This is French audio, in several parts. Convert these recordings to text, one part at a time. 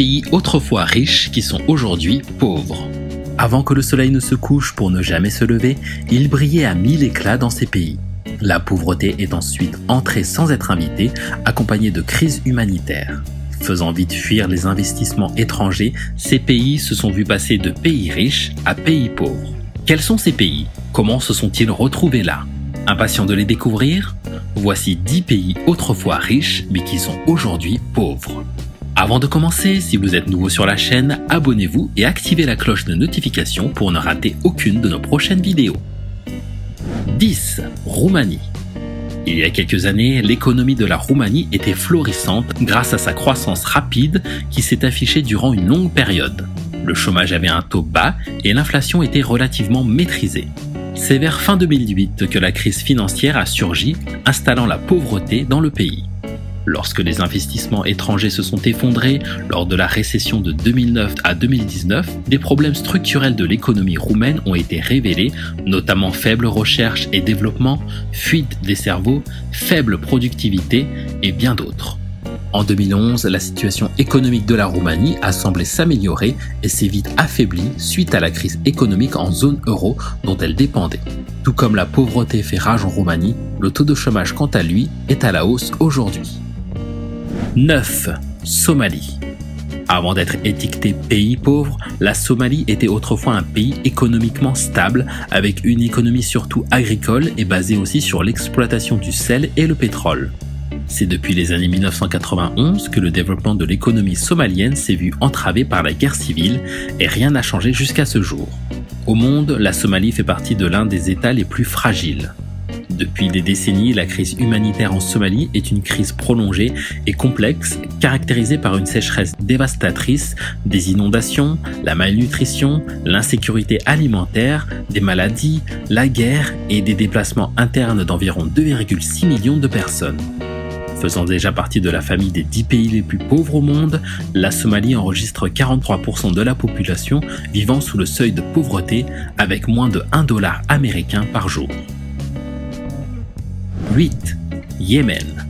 pays autrefois riches qui sont aujourd'hui pauvres. Avant que le soleil ne se couche pour ne jamais se lever, il brillait à mille éclats dans ces pays. La pauvreté est ensuite entrée sans être invitée, accompagnée de crises humanitaires. Faisant vite fuir les investissements étrangers, ces pays se sont vus passer de pays riches à pays pauvres. Quels sont ces pays? Comment se sont-ils retrouvés là? Impatient de les découvrir? Voici 10 pays autrefois riches mais qui sont aujourd'hui pauvres. Avant de commencer, si vous êtes nouveau sur la chaîne, abonnez-vous et activez la cloche de notification pour ne rater aucune de nos prochaines vidéos. 10. Roumanie. Il y a quelques années, l'économie de la Roumanie était florissante grâce à sa croissance rapide qui s'est affichée durant une longue période. Le chômage avait un taux bas et l'inflation était relativement maîtrisée. C'est vers fin 2008 que la crise financière a surgi, installant la pauvreté dans le pays. Lorsque les investissements étrangers se sont effondrés lors de la récession de 2009 à 2019, des problèmes structurels de l'économie roumaine ont été révélés, notamment faible recherche et développement, fuite des cerveaux, faible productivité et bien d'autres. En 2011, la situation économique de la Roumanie a semblé s'améliorer et s'est vite affaiblie suite à la crise économique en zone euro dont elle dépendait. Tout comme la pauvreté fait rage en Roumanie, le taux de chômage quant à lui est à la hausse aujourd'hui. 9. Somalie. Avant d'être étiqueté pays pauvre, la Somalie était autrefois un pays économiquement stable avec une économie surtout agricole et basée aussi sur l'exploitation du sel et le pétrole. C'est depuis les années 1991 que le développement de l'économie somalienne s'est vu entravé par la guerre civile et rien n'a changé jusqu'à ce jour. Au monde, la Somalie fait partie de l'un des États les plus fragiles. Depuis des décennies, la crise humanitaire en Somalie est une crise prolongée et complexe, caractérisée par une sécheresse dévastatrice, des inondations, la malnutrition, l'insécurité alimentaire, des maladies, la guerre et des déplacements internes d'environ 2,6 millions de personnes. Faisant déjà partie de la famille des 10 pays les plus pauvres au monde, la Somalie enregistre 43% de la population vivant sous le seuil de pauvreté avec moins de $1 américain par jour. 8. Yémen.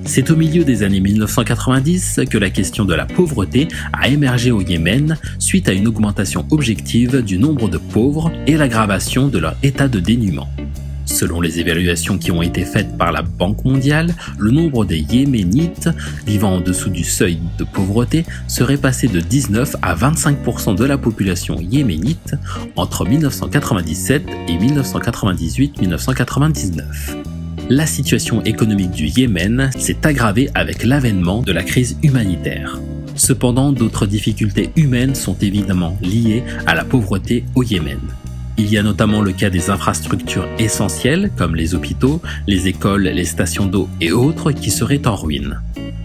C'est au milieu des années 1990 que la question de la pauvreté a émergé au Yémen suite à une augmentation objective du nombre de pauvres et l'aggravation de leur état de dénuement. Selon les évaluations qui ont été faites par la Banque mondiale, le nombre des Yéménites vivant en dessous du seuil de pauvreté serait passé de 19 à 25% de la population yéménite entre 1997 et 1998-1999. La situation économique du Yémen s'est aggravée avec l'avènement de la crise humanitaire. Cependant, d'autres difficultés humaines sont évidemment liées à la pauvreté au Yémen. Il y a notamment le cas des infrastructures essentielles comme les hôpitaux, les écoles, les stations d'eau et autres qui seraient en ruine.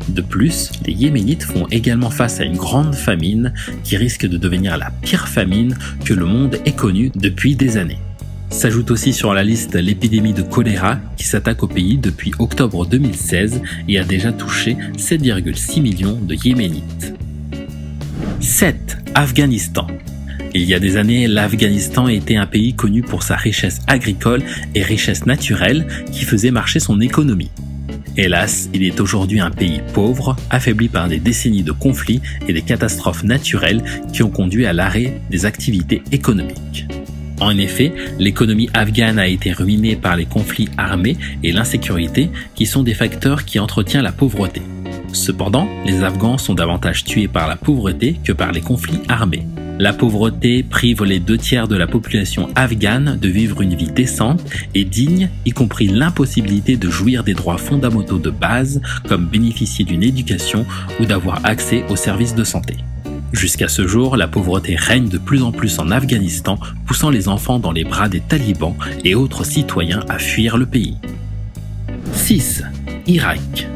De plus, les Yéménites font également face à une grande famine qui risque de devenir la pire famine que le monde ait connue depuis des années. S'ajoute aussi sur la liste l'épidémie de choléra qui s'attaque au pays depuis octobre 2016 et a déjà touché 7,6 millions de Yéménites. 7. Afghanistan. Il y a des années, l'Afghanistan était un pays connu pour sa richesse agricole et richesse naturelle qui faisait marcher son économie. Hélas, il est aujourd'hui un pays pauvre, affaibli par des décennies de conflits et des catastrophes naturelles qui ont conduit à l'arrêt des activités économiques. En effet, l'économie afghane a été ruinée par les conflits armés et l'insécurité qui sont des facteurs qui entretiennent la pauvreté. Cependant, les Afghans sont davantage tués par la pauvreté que par les conflits armés. La pauvreté prive les 2/3 de la population afghane de vivre une vie décente et digne, y compris l'impossibilité de jouir des droits fondamentaux de base comme bénéficier d'une éducation ou d'avoir accès aux services de santé. Jusqu'à ce jour, la pauvreté règne de plus en plus en Afghanistan, poussant les enfants dans les bras des talibans et autres citoyens à fuir le pays. 6. Irak.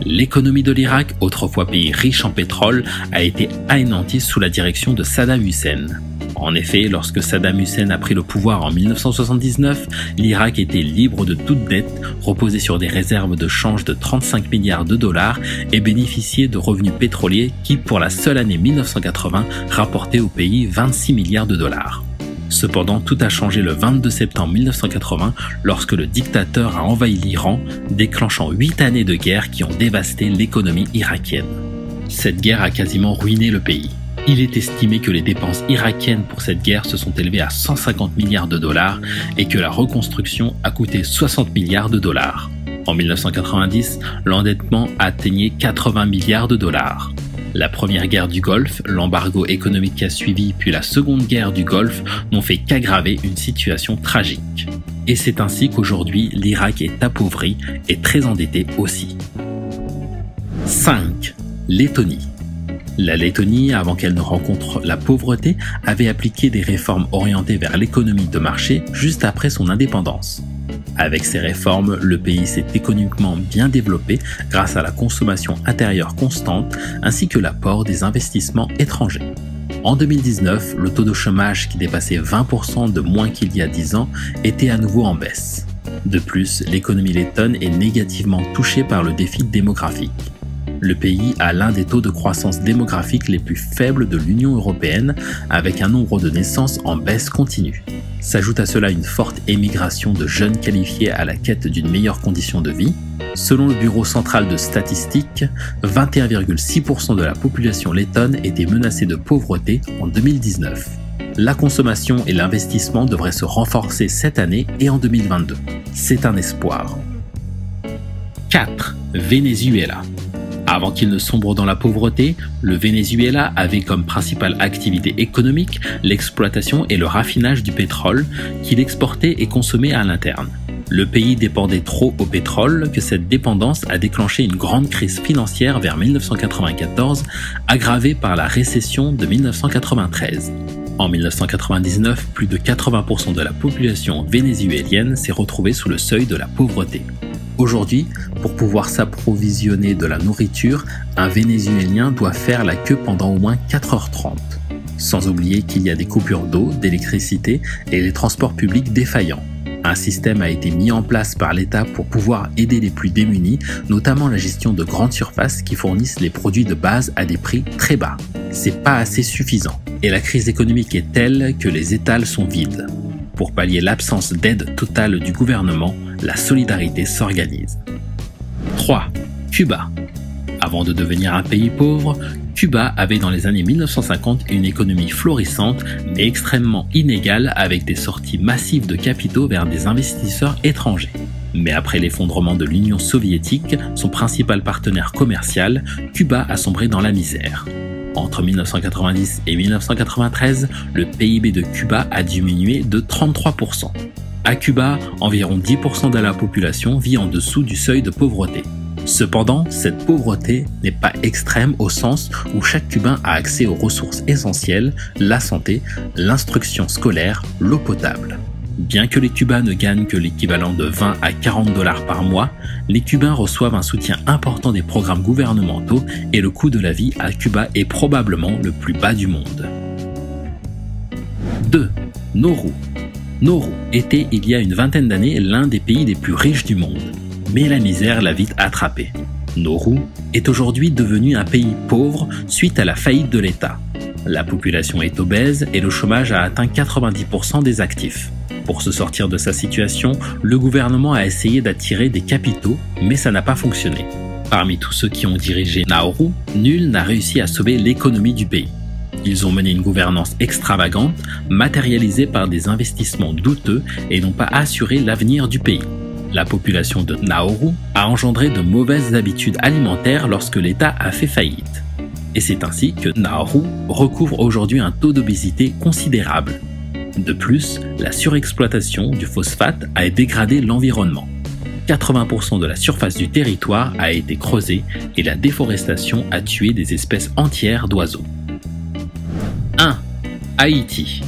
L'économie de l'Irak, autrefois pays riche en pétrole, a été anéantie sous la direction de Saddam Hussein. En effet, lorsque Saddam Hussein a pris le pouvoir en 1979, l'Irak était libre de toute dette, reposait sur des réserves de change de 35 milliards de dollars et bénéficiait de revenus pétroliers qui, pour la seule année 1980, rapportaient au pays 26 milliards de dollars. Cependant, tout a changé le 22 septembre 1980 lorsque le dictateur a envahi l'Iran, déclenchant 8 années de guerre qui ont dévasté l'économie irakienne. Cette guerre a quasiment ruiné le pays. Il est estimé que les dépenses irakiennes pour cette guerre se sont élevées à 150 milliards de dollars et que la reconstruction a coûté 60 milliards de dollars. En 1990, l'endettement atteignait 80 milliards de dollars. La première guerre du Golfe, l'embargo économique qui a suivi, puis la seconde guerre du Golfe n'ont fait qu'aggraver une situation tragique. Et c'est ainsi qu'aujourd'hui, l'Irak est appauvri et très endetté aussi. 5. Lettonie. La Lettonie, avant qu'elle ne rencontre la pauvreté, avait appliqué des réformes orientées vers l'économie de marché juste après son indépendance. Avec ces réformes, le pays s'est économiquement bien développé grâce à la consommation intérieure constante ainsi que l'apport des investissements étrangers. En 2019, le taux de chômage qui dépassait 20% de moins qu'il y a 10 ans était à nouveau en baisse. De plus, l'économie lettonne est négativement touchée par le défi démographique. Le pays a l'un des taux de croissance démographique les plus faibles de l'Union européenne, avec un nombre de naissances en baisse continue. S'ajoute à cela une forte émigration de jeunes qualifiés à la quête d'une meilleure condition de vie. Selon le Bureau central de statistique, 21,6% de la population lettonne était menacée de pauvreté en 2019. La consommation et l'investissement devraient se renforcer cette année et en 2022. C'est un espoir. 4. Venezuela. Avant qu'il ne sombre dans la pauvreté, le Venezuela avait comme principale activité économique l'exploitation et le raffinage du pétrole qu'il exportait et consommait à l'interne. Le pays dépendait trop au pétrole que cette dépendance a déclenché une grande crise financière vers 1994, aggravée par la récession de 1993. En 1999, plus de 80% de la population vénézuélienne s'est retrouvée sous le seuil de la pauvreté. Aujourd'hui, pour pouvoir s'approvisionner de la nourriture, un Vénézuélien doit faire la queue pendant au moins 4h30. Sans oublier qu'il y a des coupures d'eau, d'électricité et les transports publics défaillants. Un système a été mis en place par l'État pour pouvoir aider les plus démunis, notamment la gestion de grandes surfaces qui fournissent les produits de base à des prix très bas. C'est pas assez suffisant. Et la crise économique est telle que les étals sont vides. Pour pallier l'absence d'aide totale du gouvernement, la solidarité s'organise. 3. Cuba. Avant de devenir un pays pauvre, Cuba avait dans les années 1950 une économie florissante mais extrêmement inégale avec des sorties massives de capitaux vers des investisseurs étrangers. Mais après l'effondrement de l'Union soviétique, son principal partenaire commercial, Cuba a sombré dans la misère. Entre 1990 et 1993, le PIB de Cuba a diminué de 33%. À Cuba, environ 10% de la population vit en dessous du seuil de pauvreté. Cependant, cette pauvreté n'est pas extrême au sens où chaque Cubain a accès aux ressources essentielles, la santé, l'instruction scolaire, l'eau potable. Bien que les Cubains ne gagnent que l'équivalent de 20 à 40 dollars par mois, les Cubains reçoivent un soutien important des programmes gouvernementaux et le coût de la vie à Cuba est probablement le plus bas du monde. 2. Nauru. Nauru était il y a une vingtaine d'années l'un des pays les plus riches du monde, mais la misère l'a vite attrapé. Nauru est aujourd'hui devenu un pays pauvre suite à la faillite de l'État. La population est obèse et le chômage a atteint 90% des actifs. Pour se sortir de sa situation, le gouvernement a essayé d'attirer des capitaux, mais ça n'a pas fonctionné. Parmi tous ceux qui ont dirigé Nauru, nul n'a réussi à sauver l'économie du pays. Ils ont mené une gouvernance extravagante, matérialisée par des investissements douteux et n'ont pas assuré l'avenir du pays. La population de Nauru a engendré de mauvaises habitudes alimentaires lorsque l'État a fait faillite. Et c'est ainsi que Nauru recouvre aujourd'hui un taux d'obésité considérable. De plus, la surexploitation du phosphate a dégradé l'environnement. 80% de la surface du territoire a été creusée et la déforestation a tué des espèces entières d'oiseaux. 1. Haïti.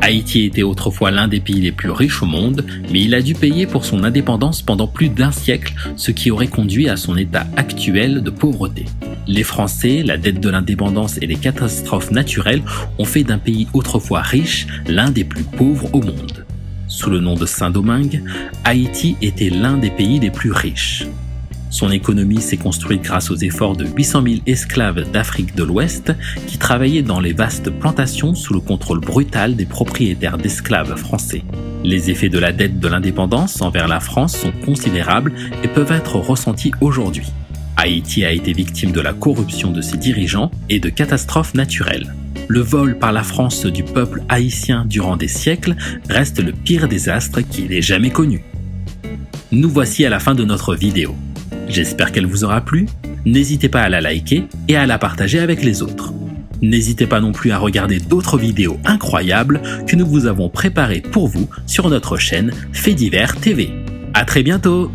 Haïti était autrefois l'un des pays les plus riches au monde, mais il a dû payer pour son indépendance pendant plus d'un siècle, ce qui aurait conduit à son état actuel de pauvreté. Les Français, la dette de l'indépendance et les catastrophes naturelles ont fait d'un pays autrefois riche l'un des plus pauvres au monde. Sous le nom de Saint-Domingue, Haïti était l'un des pays les plus riches. Son économie s'est construite grâce aux efforts de 800 000 esclaves d'Afrique de l'Ouest qui travaillaient dans les vastes plantations sous le contrôle brutal des propriétaires d'esclaves français. Les effets de la dette de l'indépendance envers la France sont considérables et peuvent être ressentis aujourd'hui. Haïti a été victime de la corruption de ses dirigeants et de catastrophes naturelles. Le vol par la France du peuple haïtien durant des siècles reste le pire désastre qu'il ait jamais connu. Nous voici à la fin de notre vidéo. J'espère qu'elle vous aura plu. N'hésitez pas à la liker et à la partager avec les autres. N'hésitez pas non plus à regarder d'autres vidéos incroyables que nous vous avons préparées pour vous sur notre chaîne Faits Divers TV. À très bientôt!